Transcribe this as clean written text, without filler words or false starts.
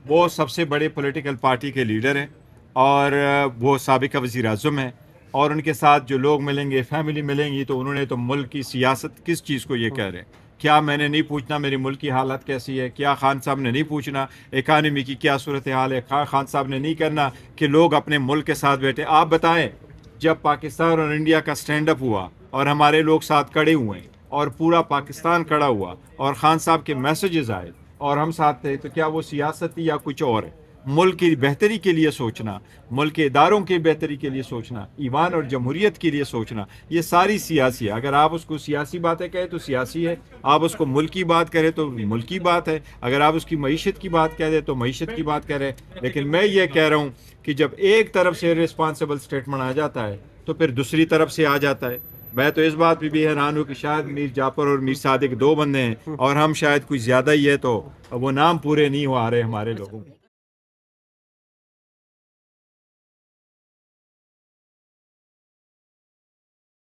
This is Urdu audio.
وہ سب سے بڑے پولیٹیکل پارٹی کے لیڈر ہیں، اور وہ سابقہ وزیر اعظم ہیں، اور ان کے ساتھ جو لوگ ملیں گے، فیملی ملیں گی، تو انہوں نے تو ملک کی سیاست کس چیز کو یہ کہہ رہے ہیں؟ کیا میں نے نہیں پوچھنا میری ملک کی حالت کیسی ہے؟ کیا خان صاحب نے نہیں پوچھنا اکانومی کی کیا صورتحال ہے؟ خان صاحب نے نہیں کرنا کہ لوگ اپنے ملک کے ساتھ بیٹھے؟ آپ بتائیں، جب پاکستان اور انڈیا کا سٹینڈ اپ ہوا اور ہمارے لوگ ساتھ کھڑے ہوئے اور پورا پاکستان کھڑا ہوا اور خان صاحب کے میسیجز آئے اور ہم ساتھ تھے، تو کیا وہ سیاست تھی یا کچھ اور ہے؟ ملک کی بہتری کے لیے سوچنا، ملک کے اداروں کی بہتری کے لیے سوچنا، ایوان اور جمہوریت کے لیے سوچنا، یہ ساری سیاسی ہے۔ اگر آپ اس کو سیاسی باتیں کہیں تو سیاسی ہے، آپ اس کو ملکی بات کریں تو ملکی بات ہے، اگر آپ اس کی معیشت کی بات کہہ دیں تو معیشت کی بات کریں۔ لیکن میں یہ کہہ رہا ہوں کہ جب ایک طرف سے رسپانسبل اسٹیٹمنٹ آ جاتا ہے تو پھر دوسری طرف سے آ جاتا ہے۔ میں تو اس بات پہ بھی حیران ہوں کہ شاید میر جعفر اور میر صادق دو بندے ہیں اور ہم شاید کوئی زیادہ ہی ہے، تو وہ نام پورے نہیں ہو آ رہے ہمارے لوگوں کے۔